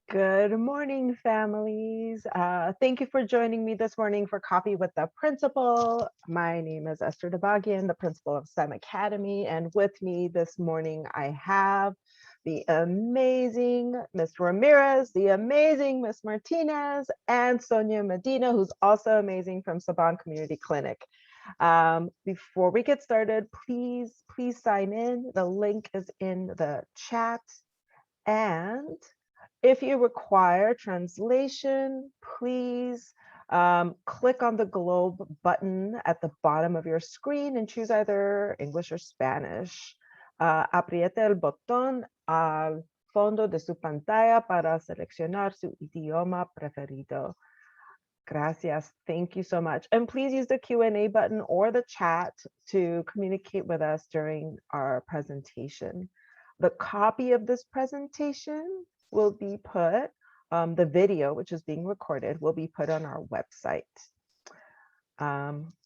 Good morning, families. Thank you for joining me this morning for Coffee with the Principal. My name is Esther Debagian, the principal of STEM Academy, and with me this morning I have the amazing Miss Ramirez, the amazing Miss Martinez, and Sonia Medina, who's also amazing from Saban Community Clinic. Before we get started, please sign in. The link is in the chat. And if you require translation, please click on the globe button at the bottom of your screen and choose either English or Spanish. Apriete el botón al fondo de su pantalla para seleccionar su idioma preferido. Gracias. Thank you so much. And please use the Q&A button or the chat to communicate with us during our presentation. The copy of this presentation will be put, the video, which is being recorded, will be put on our website.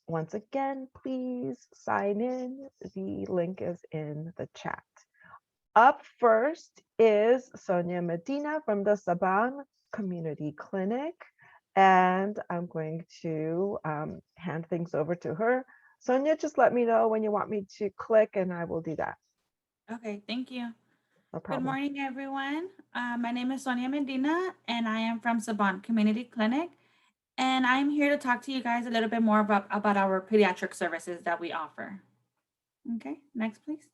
Once again, please sign in. The link is in the chat. Up first is Sonia Medina from the Saban Community Clinic. And I'm going to hand things over to her. Sonia, just let me know when you want me to click and I will do that. Okay, thank you. No Good problem. morning, everyone. My name is Sonia Medina, and I am from SABAN Community Clinic. And I'm here to talk to you guys a little bit more about our pediatric services that we offer. Okay, next, please.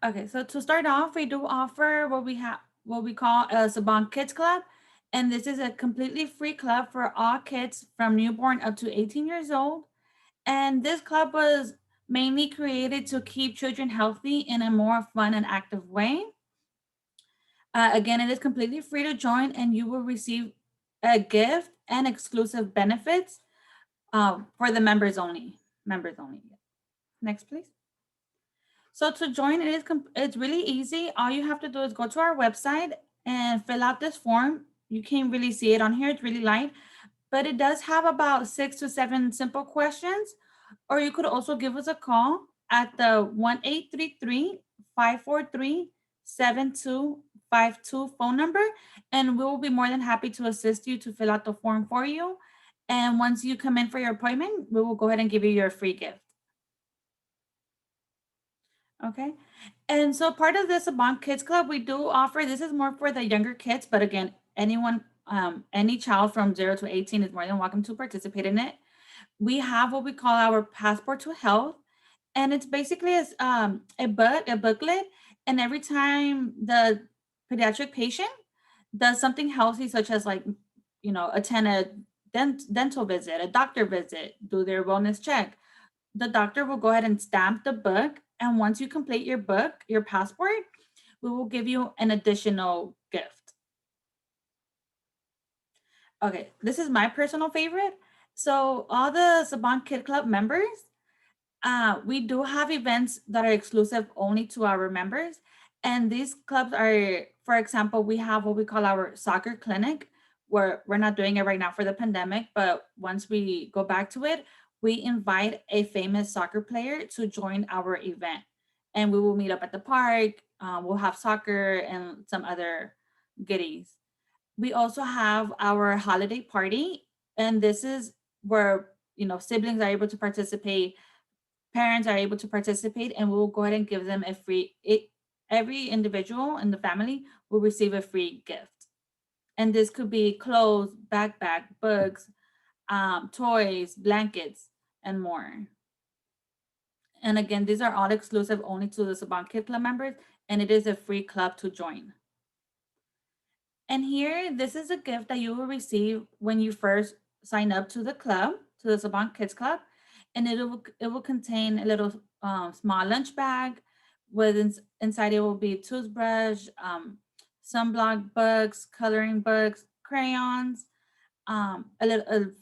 Okay, so to start off, we do offer what we call a SABAN Kids Club. And this is a completely free club for all kids from newborn up to 18 years old. And this club was mainly created to keep children healthy in a more fun and active way. Again, it is completely free to join, and you will receive a gift and exclusive benefits for the members only. Members only. Next, please. So to join, it's really easy. All you have to do is go to our website and fill out this form. You can't really see it on here; it's really light, but it does have about 6 to 7 simple questions. Or you could also give us a call at the 1-833-543-7252 phone number, and we will be more than happy to assist you to fill out the form for you. And once you come in for your appointment, we will go ahead and give you your free gift. Okay. And so part of this Saban Kids Club, we do offer, this is more for the younger kids, but again, any child from 0 to 18 is more than welcome to participate in it. We have what we call our Passport to Health, and it's basically a booklet, and every time the pediatric patient does something healthy, such as like attend a dental visit, a doctor visit, do their wellness check, the doctor will go ahead and stamp the book, and once you complete your book, your passport, we will give you an additional gift. Okay, this is my personal favorite. So all the Saban Kid Club members, we do have events that are exclusive only to our members. And these clubs are, for example, we have what we call our soccer clinic, where we're not doing it right now for the pandemic, but once we go back to it, we invite a famous soccer player to join our event. And we will meet up at the park. We'll have soccer and some other goodies. We also have our holiday party, and this is where siblings are able to participate, parents are able to participate, and we'll go ahead and give them a free it every individual in the family will receive a free gift. And this could be clothes, backpack, books, toys, blankets, and more. And again, these are all exclusive only to the Saban Kid Club members, and it is a free club to join. And here, this is a gift that you will receive when you first sign up to the club, to the Saban Kids Club, and it will contain a little small lunch bag with inside it will be toothbrush, sunblock books, coloring books, crayons, a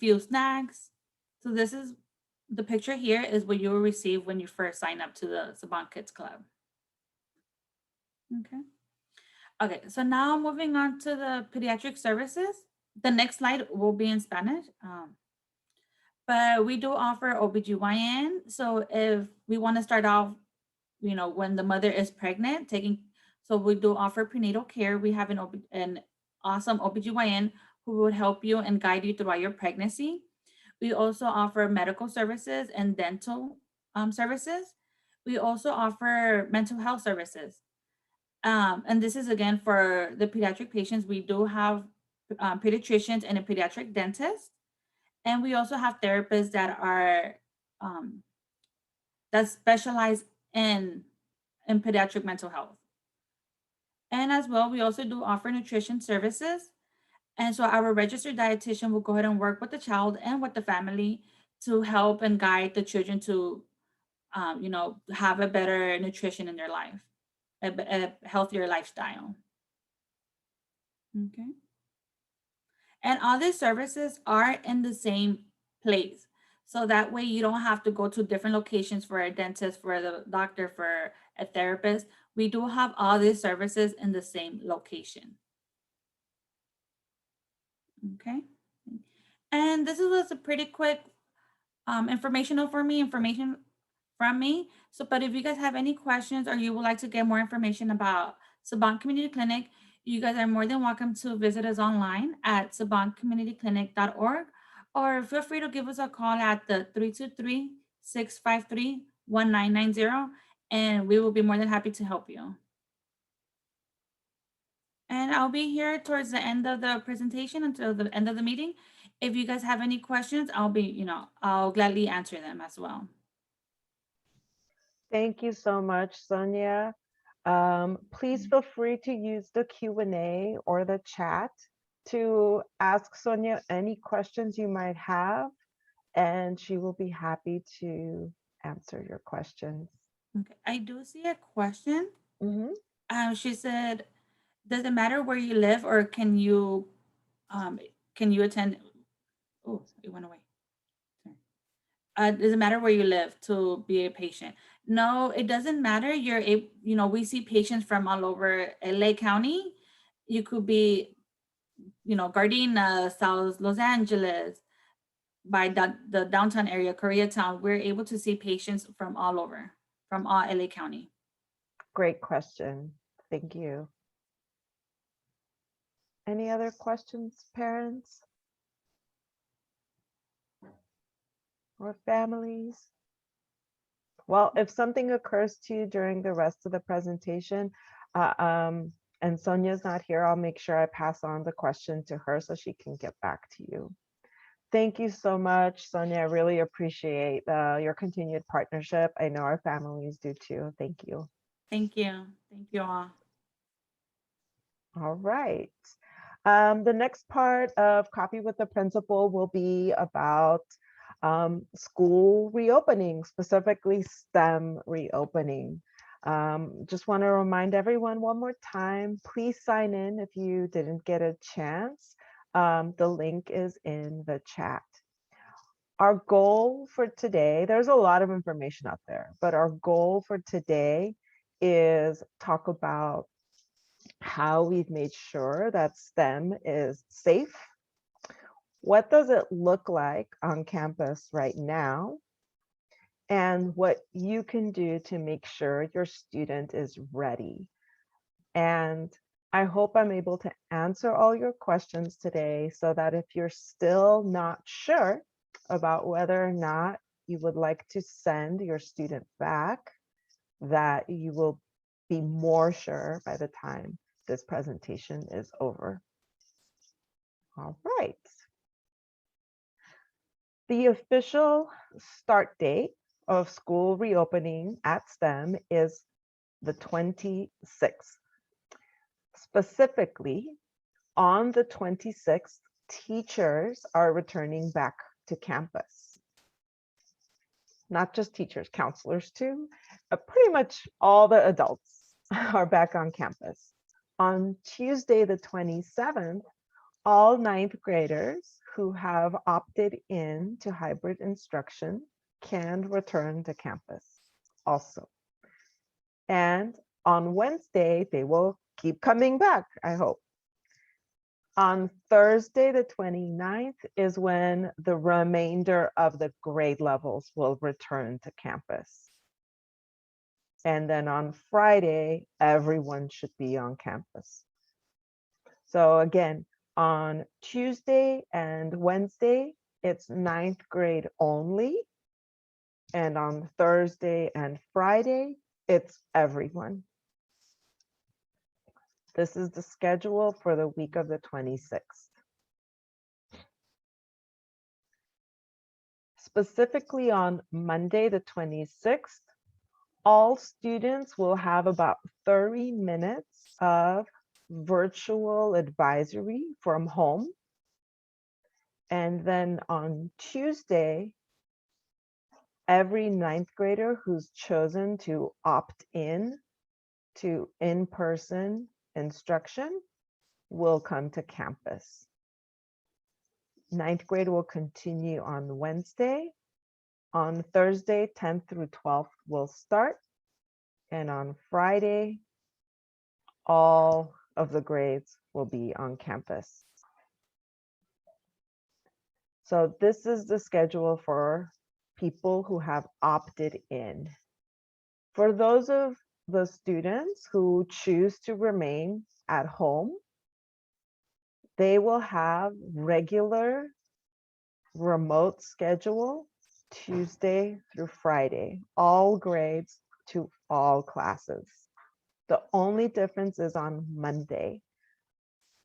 few snacks. So this is the picture here is what you will receive when you first sign up to the Saban Kids Club. Okay. Okay, so now moving on to the pediatric services. The next slide will be in Spanish. But we do offer OBGYN. So if we want to start off, when the mother is pregnant, so we do offer prenatal care. We have an awesome OBGYN who would help you and guide you throughout your pregnancy. We also offer medical services and dental services. We also offer mental health services. And this is again for the pediatric patients. We do have pediatricians and a pediatric dentist. And we also have therapists that are um, that specialize in pediatric mental health. And as well, we also do offer nutrition services. And so our registered dietitian will go ahead and work with the child and with the family to help and guide the children to, have a better nutrition in their life, a healthier lifestyle. Okay. And all these services are in the same place. So that way you don't have to go to different locations for a dentist, for the doctor, for a therapist. We do have all these services in the same location. Okay. And this was a pretty quick information from me. So, but if you guys have any questions or you would like to get more information about Saban Community Clinic, you guys are more than welcome to visit us online at sabancommunityclinic.org, or feel free to give us a call at the 323-653-1990, and we will be more than happy to help you. And I'll be here towards the end of the presentation until the end of the meeting. If you guys have any questions, I'll gladly answer them as well. Thank you so much, Sonia. Please feel free to use the Q&A or the chat to ask Sonia any questions you might have, and she will be happy to answer your questions. Okay, I do see a question. Mhm. She said, "Does it matter where you live, or can you attend?" Oh, it went away. Sorry. Does it matter where you live to be a patient? No, it doesn't matter. We see patients from all over LA County. You could be, Gardena, South Los Angeles, by the downtown area, Koreatown. We're able to see patients from all over, from all LA County. Great question. Thank you. Any other questions, parents or families? Well, if something occurs to you during the rest of the presentation, and Sonia's not here, I'll make sure I pass on the question to her so she can get back to you. Thank you so much, Sonia. I really appreciate your continued partnership. I know our families do too. Thank you. Thank you. Thank you all. All right. The next part of Coffee with the Principal will be about school reopening, specifically STEM reopening. Just want to remind everyone one more time, please sign in if you didn't get a chance. The link is in the chat. Our goal for today, there's a lot of information out there, but our goal for today is talk about how we've made sure that STEM is safe. What does it look like on campus right now? And what you can do to make sure your student is ready. And I hope I'm able to answer all your questions today so that if you're still not sure about whether or not you would like to send your student back, that you will be more sure by the time this presentation is over. All right. The official start date of school reopening at STEM is the 26th. Specifically, on the 26th, teachers are returning back to campus. Not just teachers, counselors too. Pretty much all the adults are back on campus. On Tuesday, the 27th, all ninth graders who have opted in to hybrid instruction can return to campus also. And on Wednesday, they will keep coming back, I hope. On Thursday, the 29th, is when the remainder of the grade levels will return to campus. And then on Friday, everyone should be on campus. So again, on Tuesday and Wednesday, it's ninth grade only. And on Thursday and Friday, it's everyone. This is the schedule for the week of the 26th. Specifically on Monday, the 26th, all students will have about 30 minutes of virtual advisory from home. And then on Tuesday, every ninth grader who's chosen to opt in to in-person instruction will come to campus. Ninth grade will continue on Wednesday. On Thursday, 10th through 12th will start. And on Friday, all of the grades will be on campus. So this is the schedule for people who have opted in. For those of the students who choose to remain at home, they will have regular remote schedule Tuesday through Friday, all grades to all classes. The only difference is on Monday.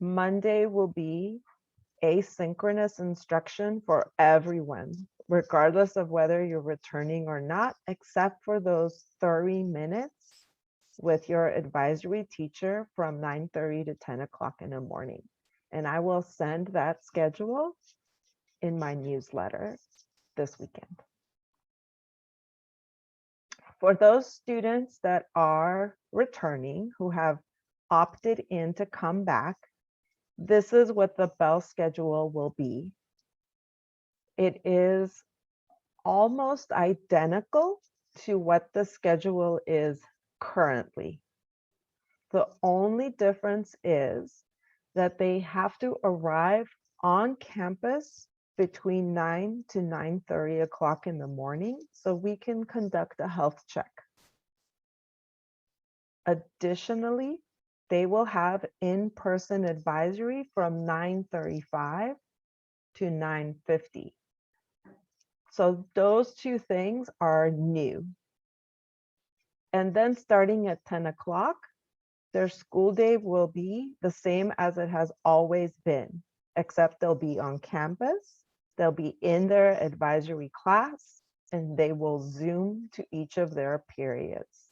Monday will be asynchronous instruction for everyone, regardless of whether you're returning or not, except for those 30 minutes with your advisory teacher from 9:30 to 10 o'clock in the morning. And I will send that schedule in my newsletter this weekend. For those students that are returning, who have opted in to come back, this is what the bell schedule will be. It is almost identical to what the schedule is currently. The only difference is that they have to arrive on campus between 9 to 9:30 o'clock in the morning so we can conduct a health check. Additionally, they will have in-person advisory from 9:35 to 9:50. So those two things are new. And then starting at 10 o'clock, their school day will be the same as it has always been, except they'll be on campus, they'll be in their advisory class, and they will Zoom to each of their periods.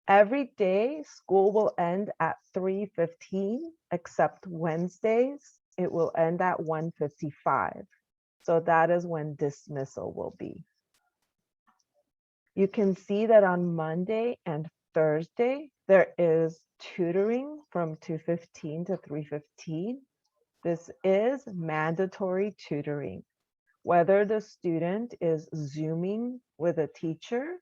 Every day, school will end at 3:15, except Wednesdays, it will end at 1:55. So that is when dismissal will be. You can see that on Monday and Thursday, there is tutoring from 2:15 to 3:15. This is mandatory tutoring. Whether the student is Zooming with a teacher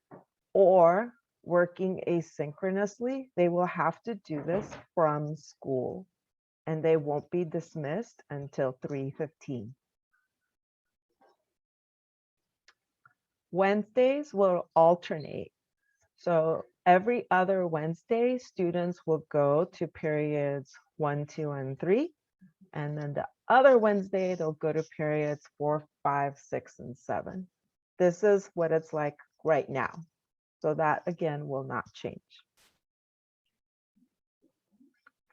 or working asynchronously, they will have to do this from school, and they won't be dismissed until 3:15. Wednesdays will alternate. So every other Wednesday, students will go to periods 1, 2, and 3. And then the other Wednesday, they'll go to periods 4, 5, 6, and 7. This is what it's like right now. So that again will not change.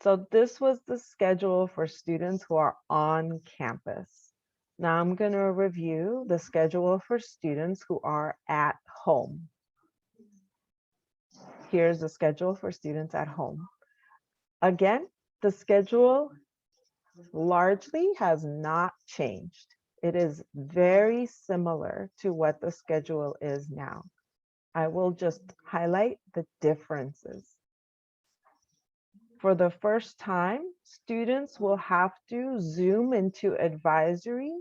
So this was the schedule for students who are on campus. Now I'm going to review the schedule for students who are at home. Here's the schedule for students at home. Again, the schedule largely has not changed. It is very similar to what the schedule is now. I will just highlight the differences. For the first time, students will have to Zoom into advisory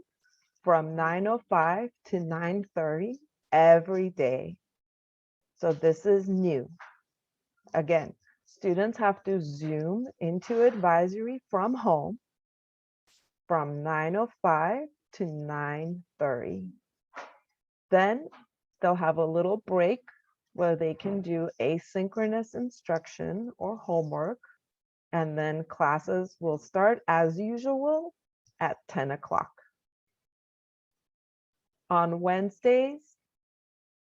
from 9:05 to 9:30 every day. So this is new. Again, students have to Zoom into advisory from home from 9:05 to 9:30. Then they'll have a little break where they can do asynchronous instruction or homework, and then classes will start as usual at 10 o'clock. On Wednesdays,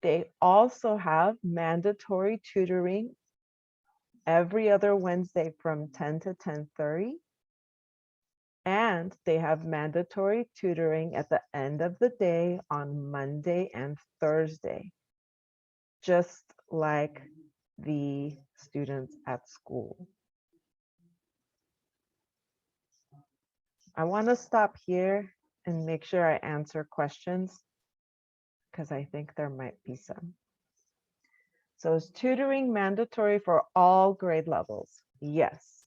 they also have mandatory tutoring every other Wednesday from 10 to 10:30. And they have mandatory tutoring at the end of the day on Monday and Thursday, just like the students at school. I want to stop here and make sure I answer questions because I think there might be some. So is tutoring mandatory for all grade levels? Yes.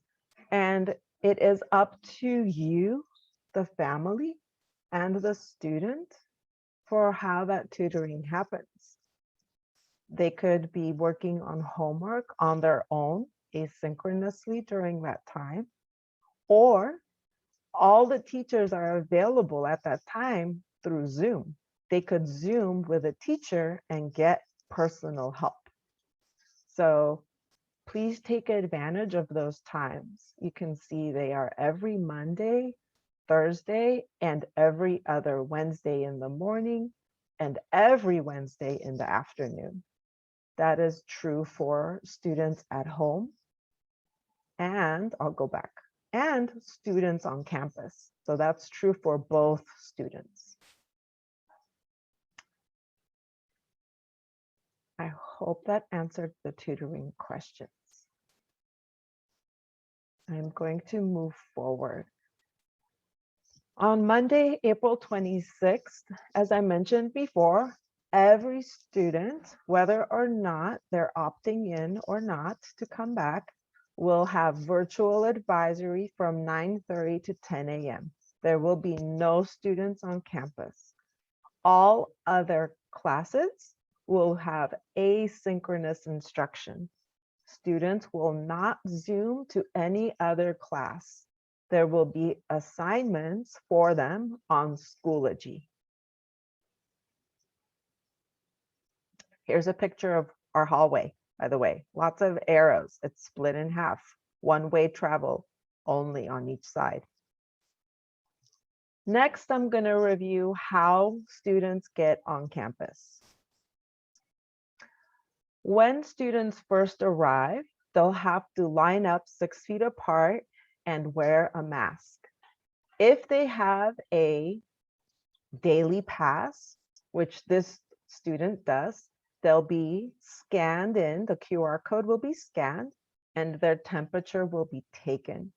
And it is up to you, the family, and the student for how that tutoring happens. They could be working on homework on their own asynchronously during that time, or all the teachers are available at that time through Zoom. They could Zoom with a teacher and get personal help. So please take advantage of those times. You can see they are every Monday, Thursday, and every other Wednesday in the morning, and every Wednesday in the afternoon. That is true for students at home, and I'll go back, and students on campus. So that's true for both students. I hope that answered the tutoring questions. I'm going to move forward. On Monday, April 26th, as I mentioned before, every student, whether or not they're opting in or not to come back, will have virtual advisory from 9:30 to 10 a.m. There will be no students on campus. All other classes will have asynchronous instruction. Students will not Zoom to any other class. There will be assignments for them on Schoology. Here's a picture of our hallway, by the way. Lots of arrows. It's split in half. One-way travel only on each side. Next, I'm going to review how students get on campus. When students first arrive, they'll have to line up 6 feet apart and wear a mask. If they have a daily pass, which this student does, they'll be scanned in, the QR code will be scanned, and their temperature will be taken.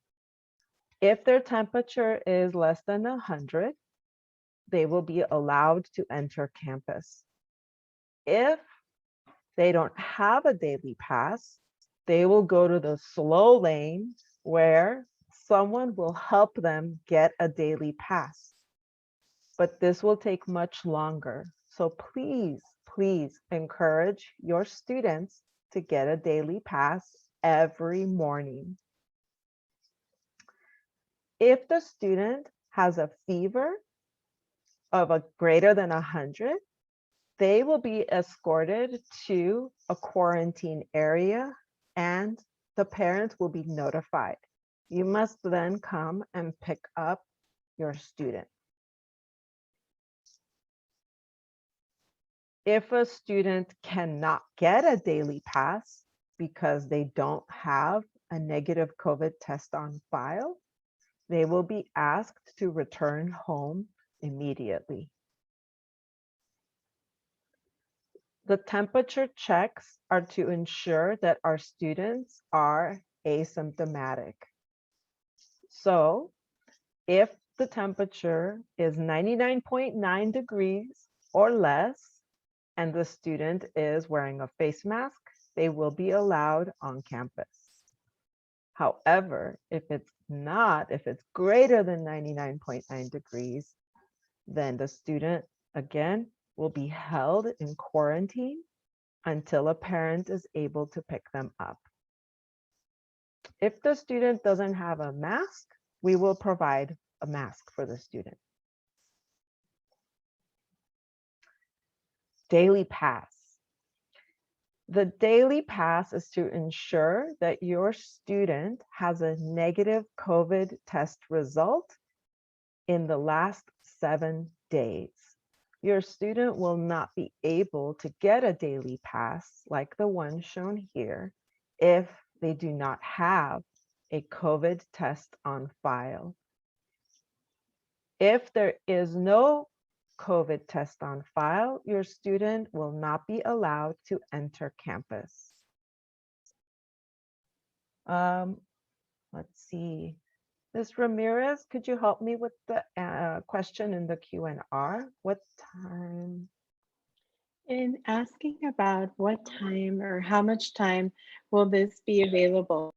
If their temperature is less than 100, they will be allowed to enter campus. If they don't have a daily pass, they will go to the slow lane where someone will help them get a daily pass. But this will take much longer. So please, please encourage your students to get a daily pass every morning. If the student has a fever of a greater than 100, they will be escorted to a quarantine area and the parents will be notified. You must then come and pick up your student. If a student cannot get a daily pass because they don't have a negative COVID test on file, they will be asked to return home immediately. The temperature checks are to ensure that our students are asymptomatic. So if the temperature is 99.9 degrees or less, and the student is wearing a face mask, they will be allowed on campus. However, if it's greater than 99.9 degrees, then the student, again, will be held in quarantine until a parent is able to pick them up. If the student doesn't have a mask, we will provide a mask for the student. Daily pass. The daily pass is to ensure that your student has a negative COVID test result in the last 7 days. Your student will not be able to get a daily pass like the one shown here if they do not have a COVID test on file. If there is no COVID test on file, your student will not be allowed to enter campus. Let's see. Ms. Ramirez, could you help me with the question in the Q&R? What time? In asking about what time or how much time will this be available?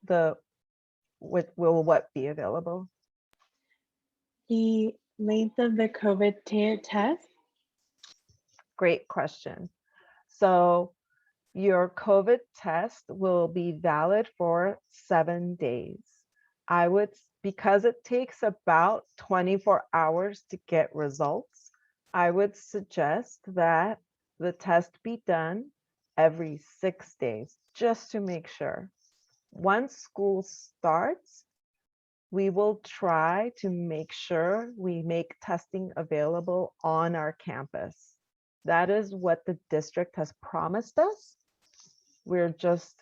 Will what be available? The length of the COVID test? Great question. So your COVID test will be valid for 7 days. Because it takes about 24 hours to get results, I would suggest that the test be done every 6 days, just to make sure. Once school starts, we will try to make sure we make testing available on our campus. That is what the district has promised us. We're just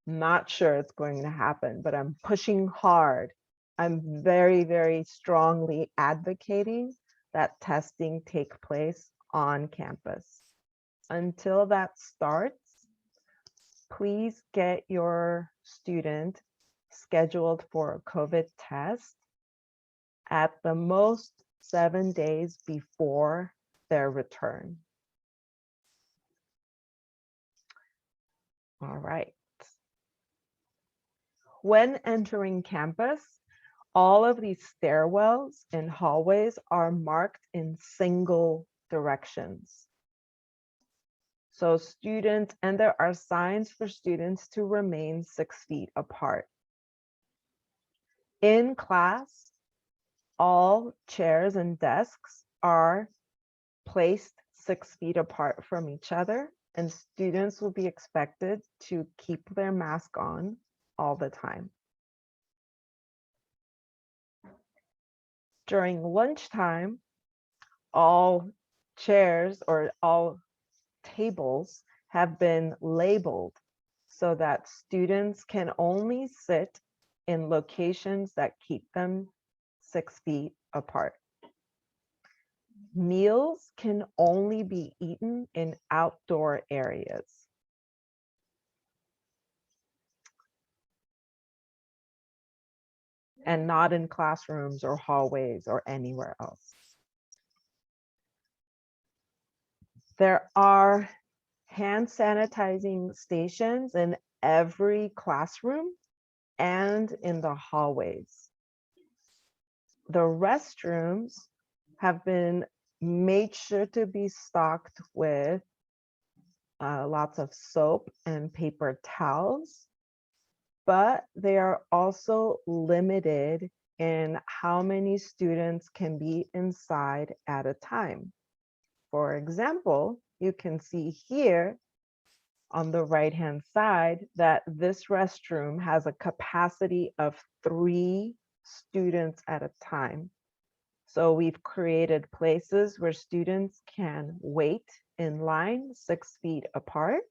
not sure it's going to happen, but I'm pushing hard. I'm very, very strongly advocating that testing take place on campus. Until that starts, please get your student scheduled for a COVID test at the most 7 days before their return. All right. When entering campus, all of these stairwells and hallways are marked in single directions. So students, and there are signs for students to remain 6 feet apart. In class, all chairs and desks are placed 6 feet apart from each other, and students will be expected to keep their mask on all the time. During lunchtime, all chairs or all tables have been labeled so that students can only sit in locations that keep them 6 feet apart. Meals can only be eaten in outdoor areas. And not in classrooms or hallways or anywhere else. There are hand sanitizing stations in every classroom and in the hallways. The restrooms have been made sure to be stocked with lots of soap and paper towels, but they are also limited in how many students can be inside at a time. For example, you can see here on the right-hand side that this restroom has a capacity of 3 students at a time. So we've created places where students can wait in line 6 feet apart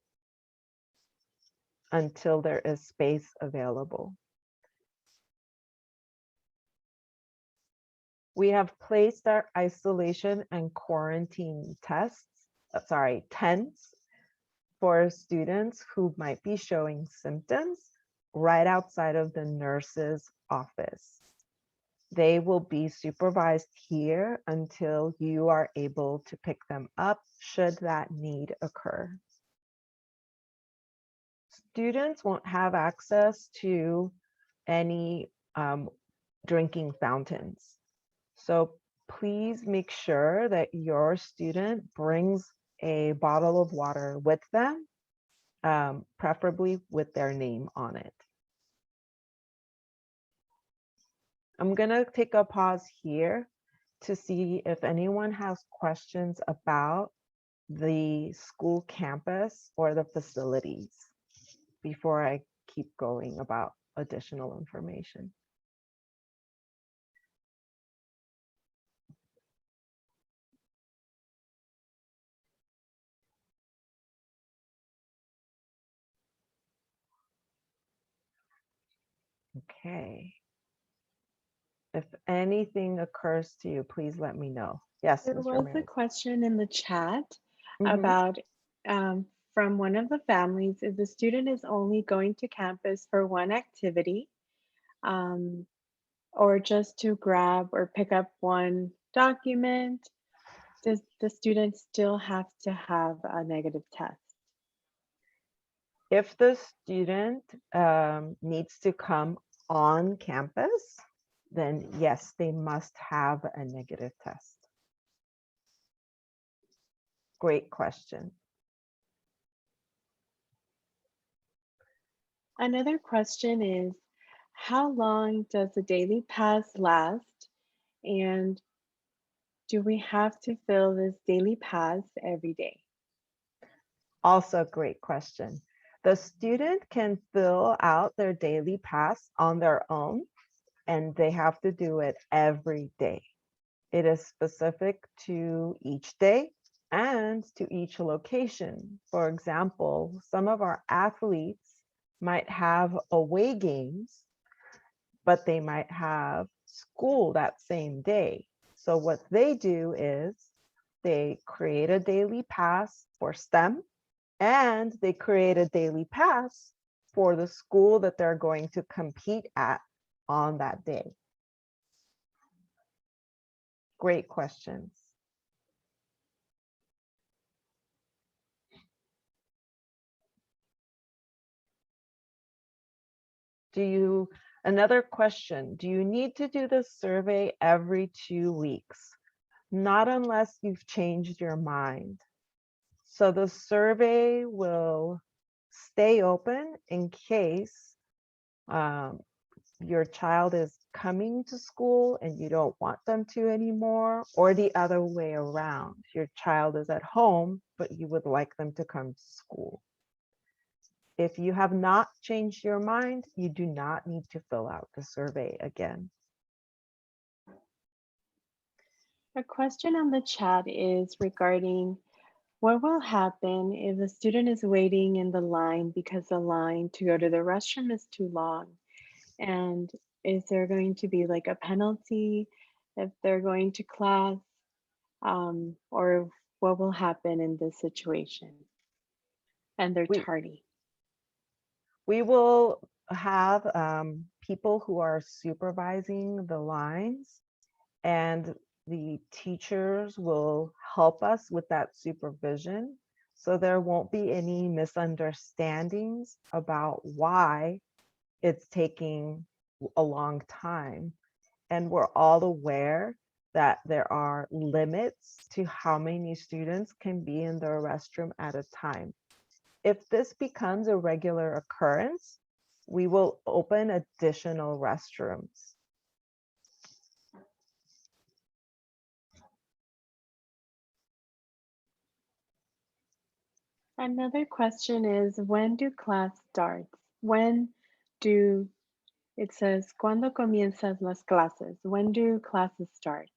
until there is space available. We have placed our isolation and quarantine tents for students who might be showing symptoms right outside of the nurse's office. They will be supervised here until you are able to pick them up should that need occur. Students won't have access to any drinking fountains. So please make sure that your student brings a bottle of water with them, preferably with their name on it. I'm gonna take a pause here to see if anyone has questions about the school campus or the facilities before I keep going about additional information. Okay. If anything occurs to you, please let me know. Yes, There Ms. was a Ramirez. question in the chat Mhm. about from one of the families, if the student is only going to campus for one activity, um, or just to grab or pick up one document, does the student still have to have a negative test? If the student needs to come on campus, then yes, they must have a negative test. Great question. Another question is, how long does the daily pass last? And do we have to fill this daily pass every day? Also, great question. The student can fill out their daily pass on their own, and they have to do it every day. It is specific to each day and to each location. For example, some of our athletes might have away games, but they might have school that same day. So what they do is they create a daily pass for STEM and they create a daily pass for the school that they're going to compete at on that day. Great questions. Another question, do you need to do this survey every 2 weeks? Not unless you've changed your mind. So the survey will stay open in case your child is coming to school and you don't want them to anymore, or the other way around. Your child is at home, but you would like them to come to school. If you have not changed your mind, you do not need to fill out the survey again. A question on the chat is regarding what will happen if the student is waiting in the line because the line to go to the restroom is too long? And is there going to be like a penalty if they're going to class? Or what will happen in this situation and they're We, tardy? we will have people who are supervising the lines, and the teachers will help us with that supervision. So there won't be any misunderstandings about why it's taking a long time. And we're all aware that there are limits to how many students can be in the restroom at a time. If this becomes a regular occurrence, we will open additional restrooms. Another question is, when do class start? When do, it says, ¿Cuándo comienzan las clases? When do classes start?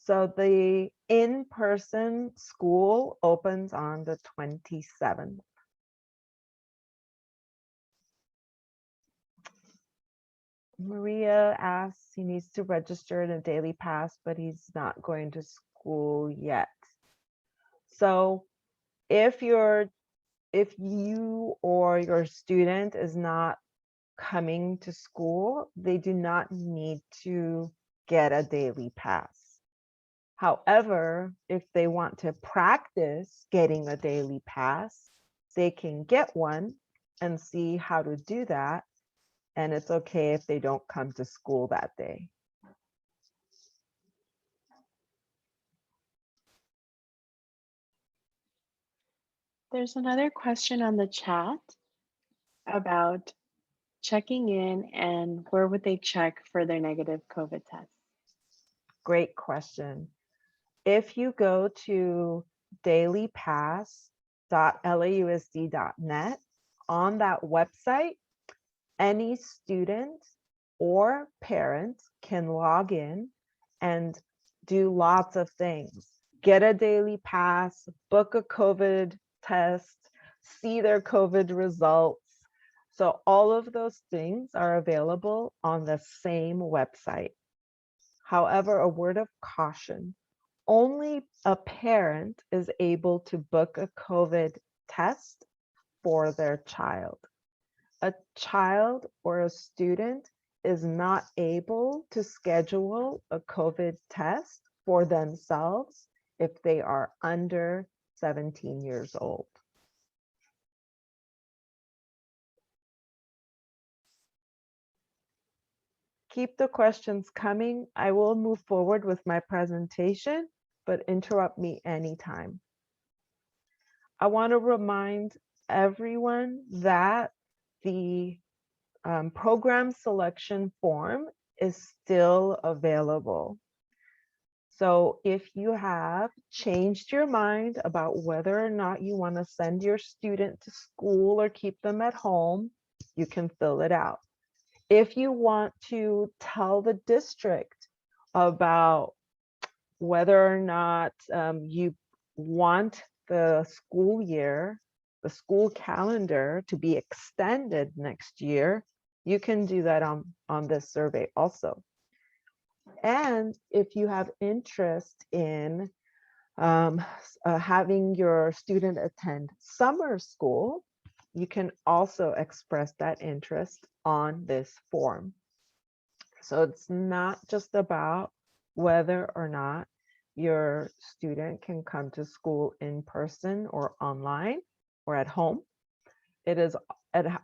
So the in-person school opens on the 27th. Maria asks, he needs to register in a daily pass, but he's not going to school yet. So if you or your student is not coming to school, they do not need to get a daily pass. However, if they want to practice getting a daily pass, they can get one and see how to do that. And it's okay if they don't come to school that day. There's another question on the chat about checking in and where would they check for their negative COVID test? Great question. If you go to dailypass.lausd.net. On that website, any student or parent can log in and do lots of things. Get a daily pass, book a COVID test, see their COVID results. So all of those things are available on the same website. However, a word of caution, only a parent is able to book a COVID test for their child. A child or a student is not able to schedule a COVID test for themselves if they are under 17 years old. Keep the questions coming. I will move forward with my presentation, but interrupt me anytime. I want to remind everyone that the program selection form is still available. So if you have changed your mind about whether or not you want to send your student to school or keep them at home, you can fill it out. If you want to tell the district about whether or not you want the school year, the school calendar to be extended next year, you can do that on this survey also. And if you have interest in having your student attend summer school, you can also express that interest on this form. So it's not just about whether or not your student can come to school in person or online or at home. It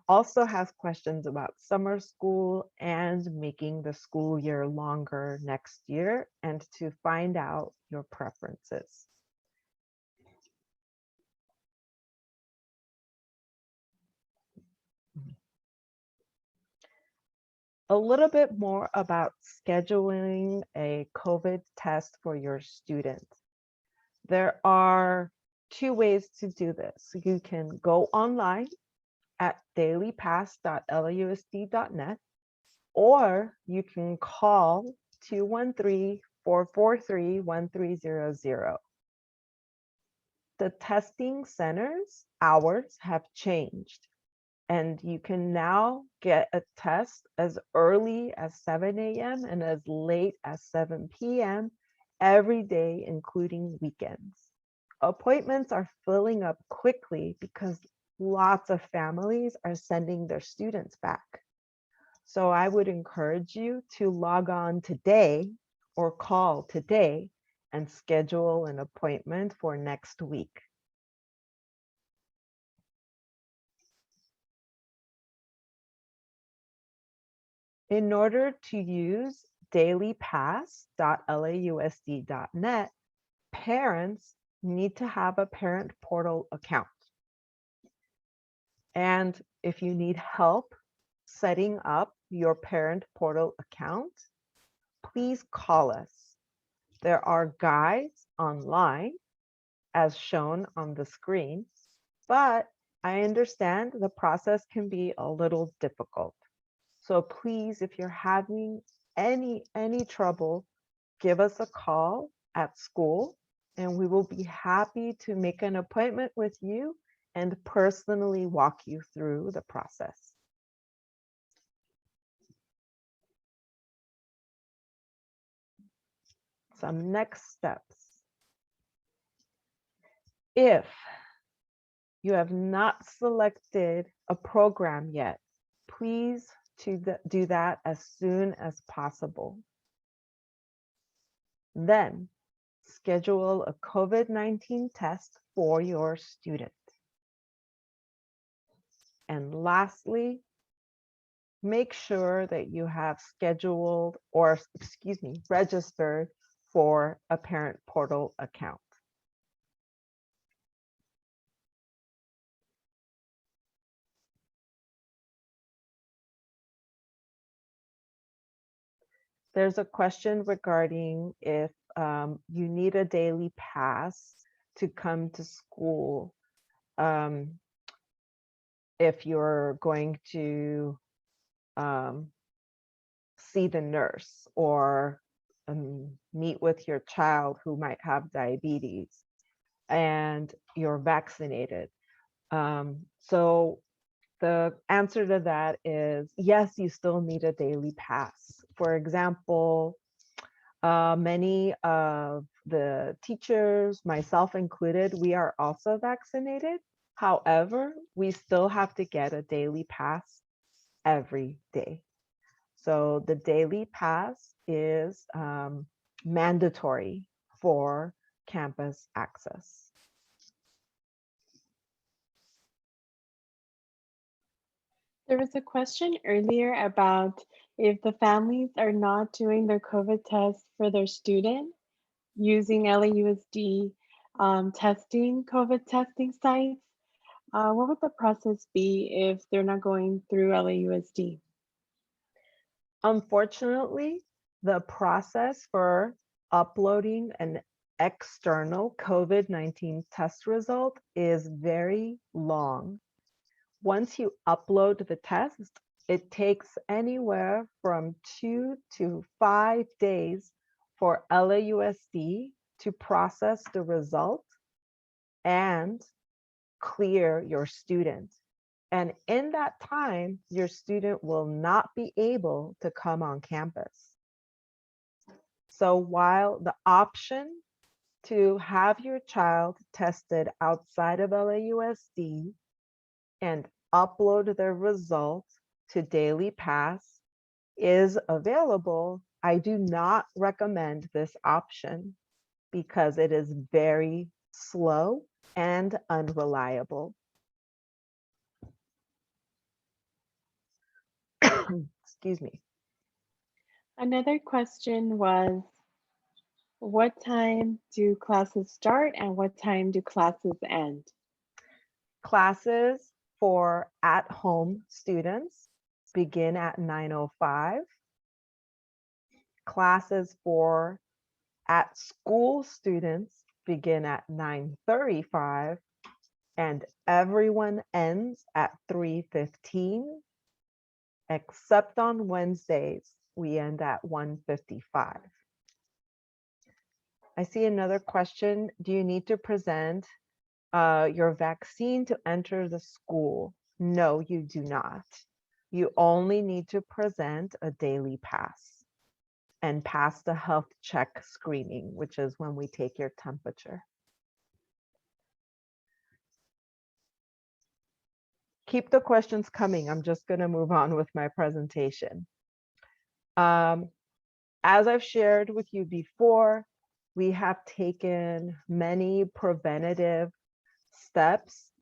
also has questions about summer school and making the school year longer next year and to find out your preferences. A little bit more about scheduling a COVID test for your student. There are two ways to do this. You can go online at dailypass.lausd.net, or you can call 213-443-1300. The testing center's hours have changed, and you can now get a test as early as 7 a.m. and as late as 7 p.m. every day, including weekends. Appointments are filling up quickly because lots of families are sending their students back. So I would encourage you to log on today or call today and schedule an appointment for next week. In order to use dailypass.lausd.net, parents need to have a parent portal account. And if you need help setting up your parent portal account, please call us. There are guides online as shown on the screen, but I understand the process can be a little difficult. So please, if you're having any trouble, give us a call at school and we will be happy to make an appointment with you and personally walk you through the process. Some next steps. If you have not selected a program yet, please do that as soon as possible. Then schedule a COVID-19 test for your student. And lastly, make sure that you have scheduled or, registered for a parent portal account. There's a question regarding if you need a daily pass to come to school if you're going to see the nurse or meet with your child who might have diabetes and you're vaccinated. So the answer to that is yes, you still need a daily pass. For example, many of the teachers, myself included, we are also vaccinated. However, we still have to get a daily pass every day. So the daily pass is mandatory for campus access. There was a question earlier about if the families are not doing their COVID test for their student using LAUSD testing, COVID testing sites. What would the process be if they're not going through LAUSD? Unfortunately, the process for uploading an external COVID-19 test result is very long. Once you upload the test, it takes anywhere from 2 to 5 days for LAUSD to process the result and clear your student. And in that time, your student will not be able to come on campus. So while the option to have your child tested outside of LAUSD and upload their results to Daily Pass is available, I do not recommend this option because it is very slow and unreliable. Excuse me. Another question was, what time do classes start and what time do classes end? Classes for at-home students begin at 9:05. Classes for at-school students begin at 9:35, and everyone ends at 3:15, except on Wednesdays, we end at 1:55. I see another question. Do you need to present your vaccine to enter the school? No, you do not. You only need to present a daily pass and pass the health check screening, which is when we take your temperature. Keep the questions coming. I'm just going to move on with my presentation. As I've shared with you before, we have taken many preventative steps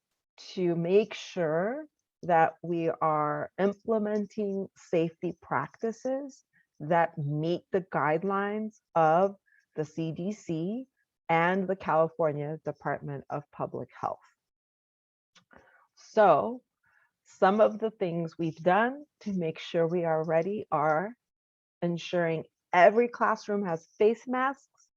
to make sure that we are implementing safety practices that meet the guidelines of the CDC and the California Department of Public Health. So some of the things we've done to make sure we are ready are ensuring every classroom has face masks,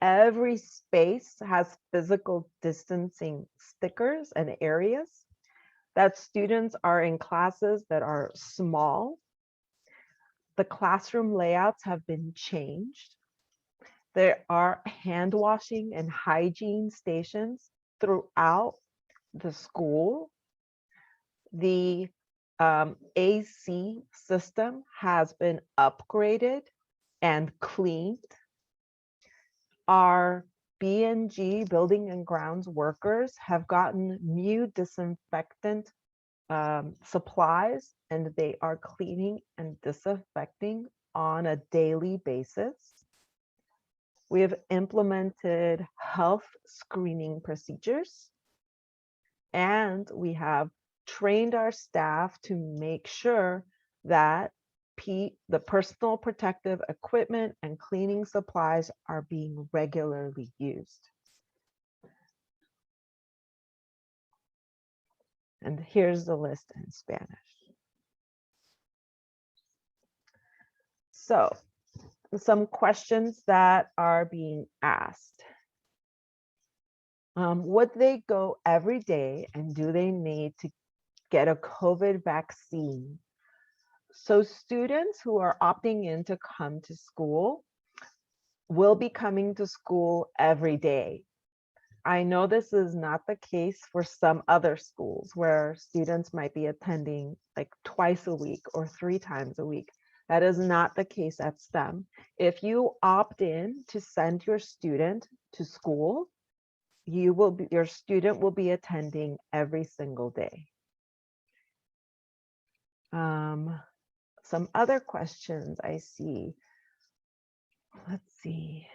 every space has physical distancing stickers and areas, that students are in classes that are small. The classroom layouts have been changed. There are hand washing and hygiene stations throughout the school. The AC system has been upgraded and cleaned. Our B&G building and grounds workers have gotten new disinfectant supplies, and they are cleaning and disinfecting on a daily basis. We have implemented health screening procedures, and we have trained our staff to make sure that the personal protective equipment and cleaning supplies are being regularly used. And here's the list in Spanish. So some questions that are being asked. Would they go every day, and do they need to get a COVID vaccine? So students who are opting in to come to school will be coming to school every day. I know this is not the case for some other schools where students might be attending like twice a week or 3 times a week. That is not the case at STEM. If you opt in to send your student to school, your student will be attending every single day. Some other questions I see. Let's see.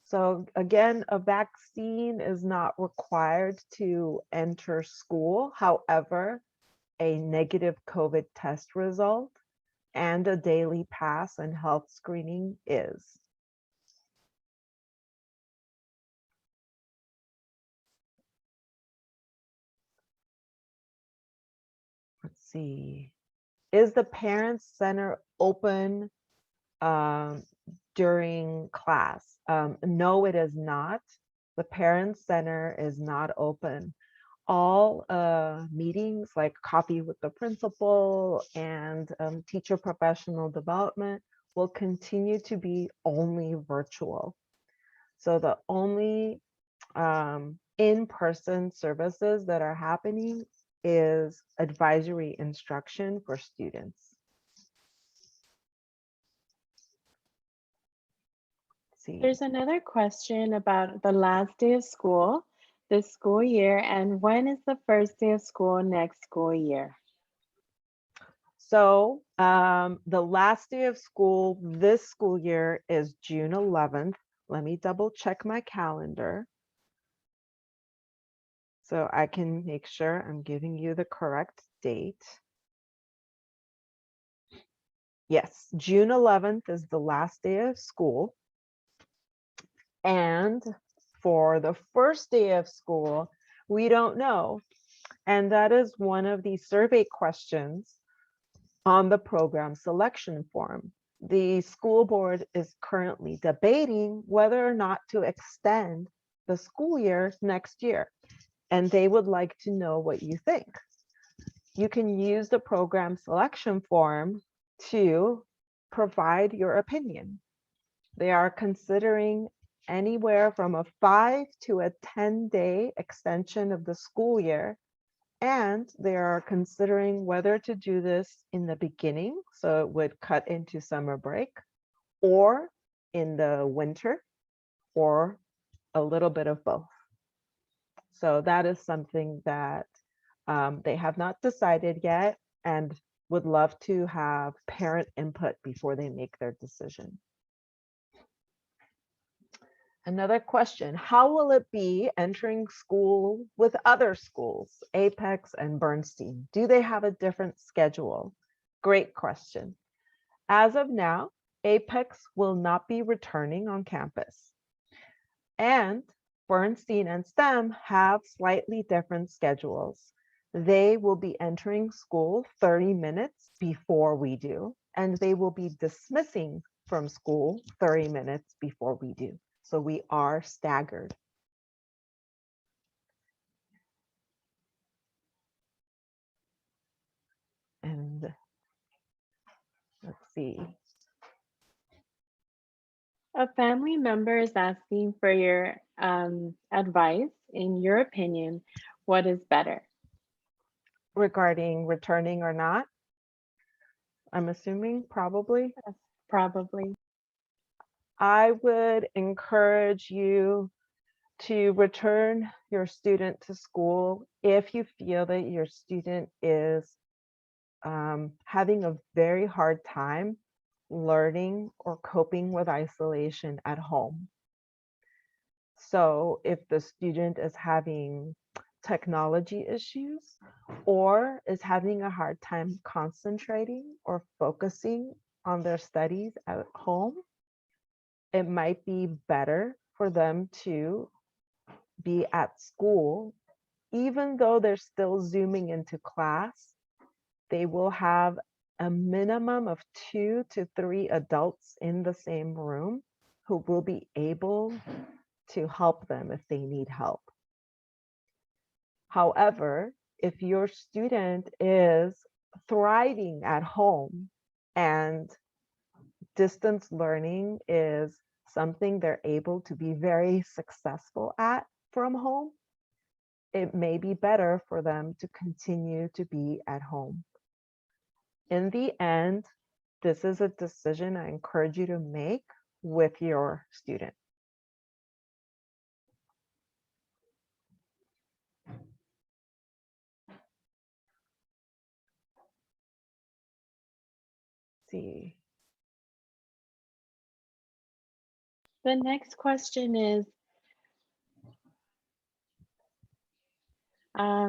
So again, a vaccine is not required to enter school. However, a negative COVID test result and a daily pass and health screening is. Let's see. Is the Parents Center open during class? No, it is not. The Parents Center is not open. All meetings like coffee with the principal and teacher professional development will continue to be only virtual. So the only in-person services that are happening is advisory instruction for students. See. There's another question about the last day of school this school year, and when is the first day of school next school year? So the last day of school this school year is June 11th. Let me double check my calendar so I can make sure I'm giving you the correct date. Yes, June 11th is the last day of school. And for the first day of school, we don't know. And that is one of the survey questions on the program selection form. The school board is currently debating whether or not to extend the school year next year. And they would like to know what you think. You can use the program selection form to provide your opinion. They are considering anywhere from a 5 to a 10-day extension of the school year. And they are considering whether to do this in the beginning, so it would cut into summer break, or in the winter, or a little bit of both. So that is something that they have not decided yet and would love to have parent input before they make their decision. Another question, how will it be entering school with other schools, Apex and Bernstein? Do they have a different schedule? Great question. As of now, Apex will not be returning on campus. And Bernstein and STEM have slightly different schedules. They will be entering school 30 minutes before we do, and they will be dismissing from school 30 minutes before we do. So we are staggered. And let's see. A family member is asking for your advice. In your opinion, what is better? Regarding returning or not, I'm assuming probably. Yes, probably. I would encourage you to return your student to school if you feel that your student is having a very hard time learning or coping with isolation at home. So if the student is having technology issues or is having a hard time concentrating or focusing on their studies at home, it might be better for them to be at school. Even though they're still zooming into class, they will have a minimum of 2 to 3 adults in the same room who will be able to help them if they need help. However, if your student is thriving at home and distance learning is something they're able to be very successful at from home, it may be better for them to continue to be at home. In the end, this is a decision I encourage you to make with your student. See. The next question is,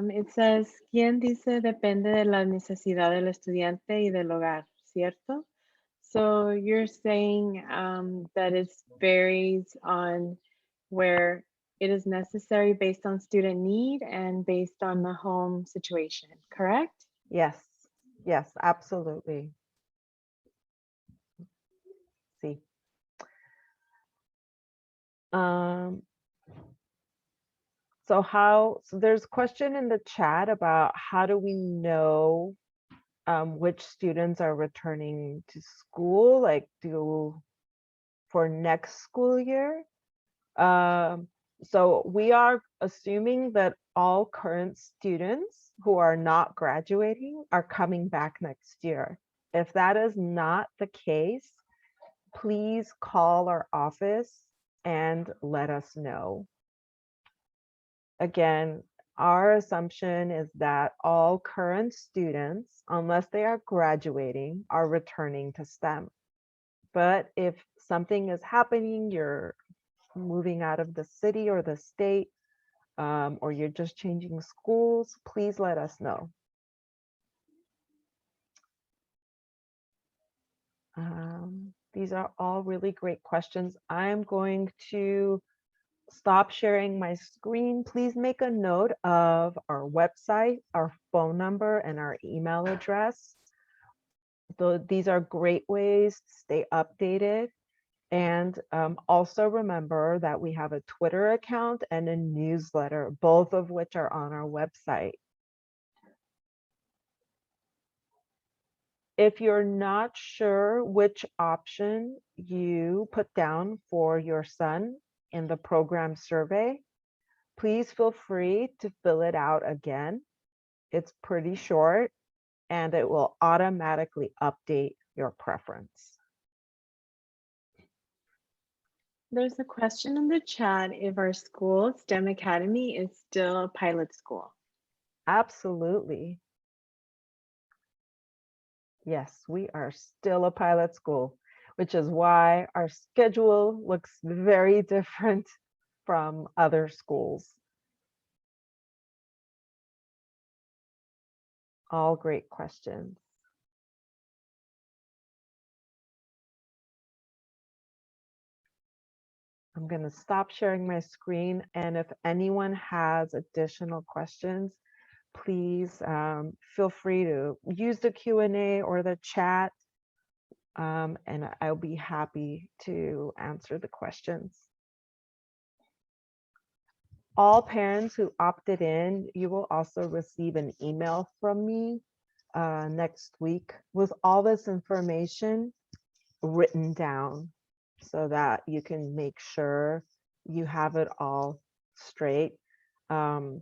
it says, ¿quién dice depende de la necesidad del estudiante y del hogar, cierto? So you're saying that it varies on where it is necessary based on student need and based on the home situation, correct? Yes, yes, absolutely. See. So there's a question in the chat about how do we know which students are returning to school, like for next school year. So we are assuming that all current students who are not graduating are coming back next year. If that is not the case, please call our office and let us know. Again, our assumption is that all current students, unless they are graduating, are returning to STEM. But if something is happening, you're moving out of the city or the state, or you're just changing schools, please let us know. These are all really great questions. I'm going to stop sharing my screen. Please make a note of our website, our phone number, and our email address. These are great ways to stay updated. And also remember that we have a Twitter account and a newsletter, both of which are on our website. If you're not sure which option you put down for your son in the program survey, please feel free to fill it out again. It's pretty short and it will automatically update your preference. There's a question in the chat if our school, STEM Academy, is still a pilot school. Absolutely. Yes, we are still a pilot school, which is why our schedule looks very different from other schools. All great questions. I'm going to stop sharing my screen, and if anyone has additional questions, please feel free to use the Q&A or the chat, and I'll be happy to answer the questions. All parents who opted in, you will also receive an email from me next week with all this information written down so that you can make sure you have it all straight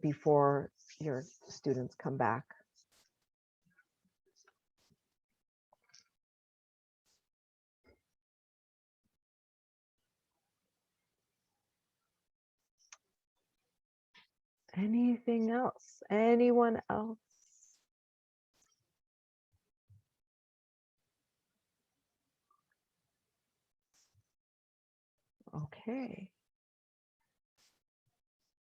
before your students come back. Anything else? Anyone else? Okay.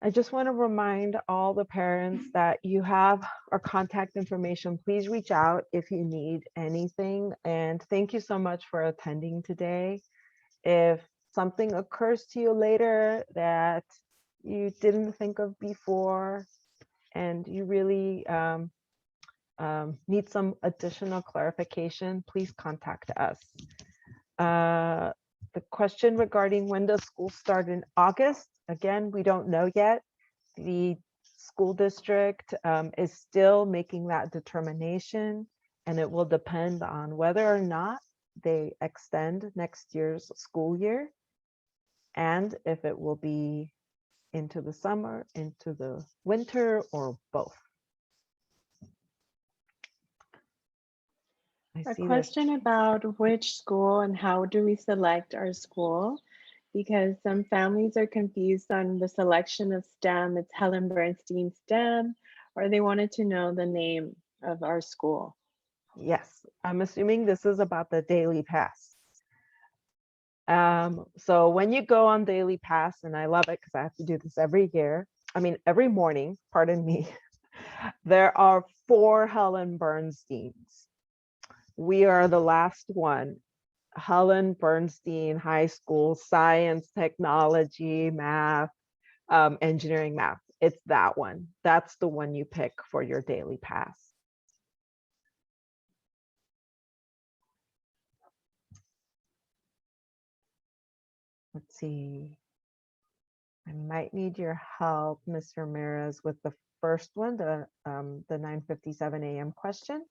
I just want to remind all the parents that you have our contact information. Please reach out if you need anything. And thank you so much for attending today. If something occurs to you later that you didn't think of before, and you really need some additional clarification, please contact us. The question regarding when does school start in August, again, we don't know yet. The school district is still making that determination, and it will depend on whether or not they extend next year's school year, and if it will be into the summer, into the winter, or both. A question about which school and how do we select our school? Because some families are confused on the selection of STEM. It's Helen Bernstein STEM, or they wanted to know the name of our school. Yes, I'm assuming this is about the daily pass. So when you go on daily pass, and I love it because I have to do this every year, I mean, every morning, pardon me, there are 4 Helen Bernsteins. We are the last one. Helen Bernstein High School, science, technology, math, engineering, math. It's that one. That's the one you pick for your daily pass. Let's see. I might need your help, Ms. Ramirez, with the first one, the 9:57 a.m. question.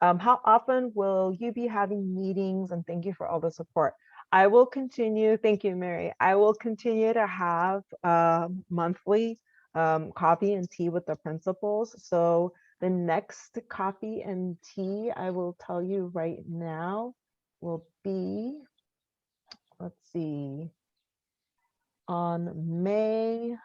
How often will you be having meetings? And thank you for all the support. I will continue, thank you, Mary. I will continue to have monthly coffee and tea with the principals. So the next coffee and tea, I will tell you right now, will be, let's see, on May.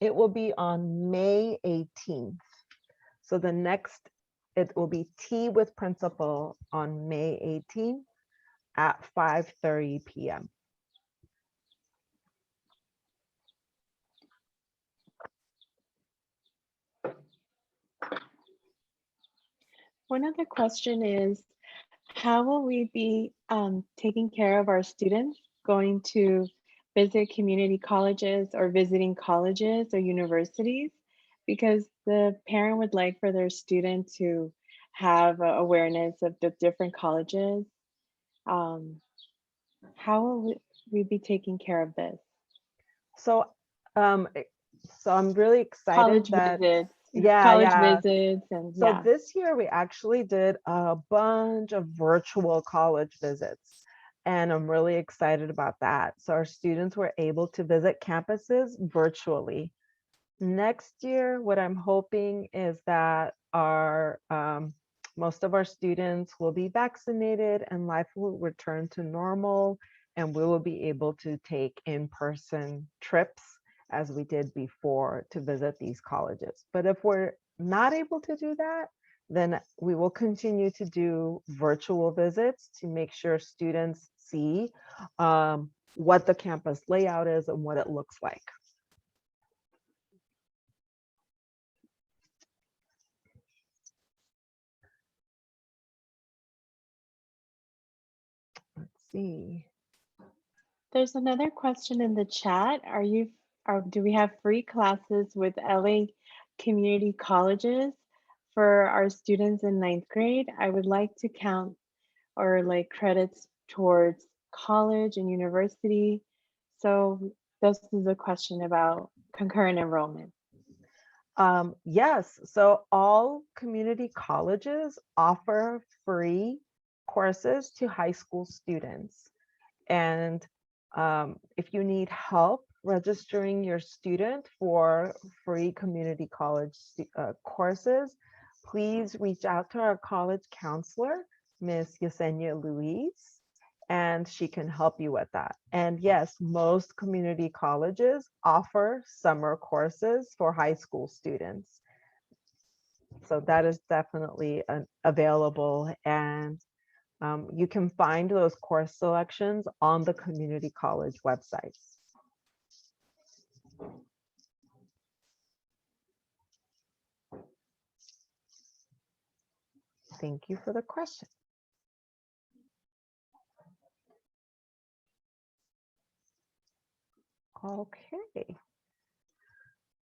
It will be on May 18th. So the next, it will be tea with principal on May 18th at 5:30 p.m. One other question is, how will we be taking care of our students going to visit community colleges or visiting colleges or universities? Because the parent would like for their student to have awareness of the different colleges. How will we be taking care of this? So, so I'm really excited College that, visits, yeah, college yeah. visits, and So yeah. this year we actually did a bunch of virtual college visits, and I'm really excited about that. So our students were able to visit campuses virtually. Next year, what I'm hoping is that our most of our students will be vaccinated and life will return to normal, and we will be able to take in-person trips as we did before to visit these colleges. But if we're not able to do that, then we will continue to do virtual visits to make sure students see what the campus layout is and what it looks like. Let's see. There's another question in the chat. Do we have free classes with LA community colleges for our students in 9th grade? I would like to count or like credits towards college and university. So this is a question about concurrent enrollment. Yes, so all community colleges offer free courses to high school students. And if you need help registering your student for free community college courses, please reach out to our college counselor, Miss Yesenia Louise, and she can help you with that. And yes, most community colleges offer summer courses for high school students. So that is definitely available, and you can find those course selections on the community college websites. Thank you for the question. Okay.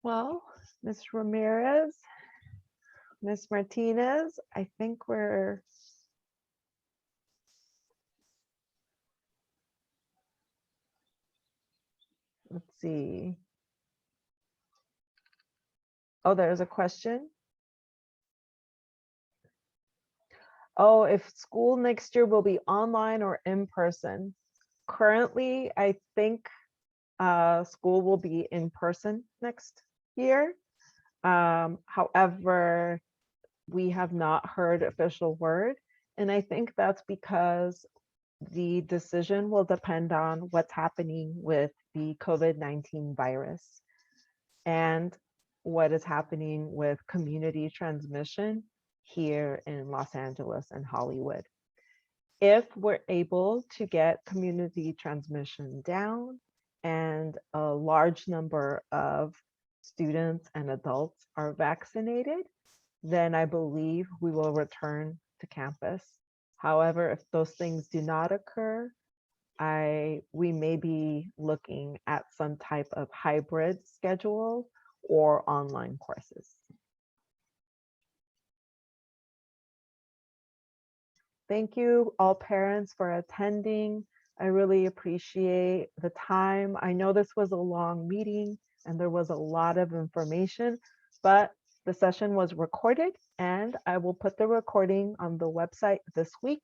Well, Ms. Ramirez, Ms. Martinez, I think we're let's see. Oh, there's a question. Oh, if school next year will be online or in person. Currently, I think school will be in person next year. However, we have not heard official word. And I think that's because the decision will depend on what's happening with the COVID-19 virus and what is happening with community transmission here in Los Angeles and Hollywood. If we're able to get community transmission down and a large number of students and adults are vaccinated, then I believe we will return to campus. However, if those things do not occur, we may be looking at some type of hybrid schedule or online courses. Thank you all parents for attending. I really appreciate the time. I know this was a long meeting and there was a lot of information, but the session was recorded and I will put the recording on the website this week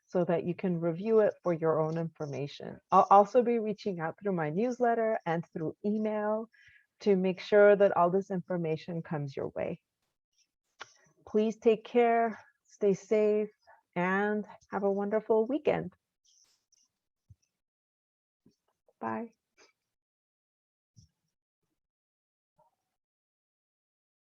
so that you can review it for your own information. I'll also be reaching out through my newsletter and through email to make sure that all this information comes your way. Please take care, stay safe, and have a wonderful weekend. Bye.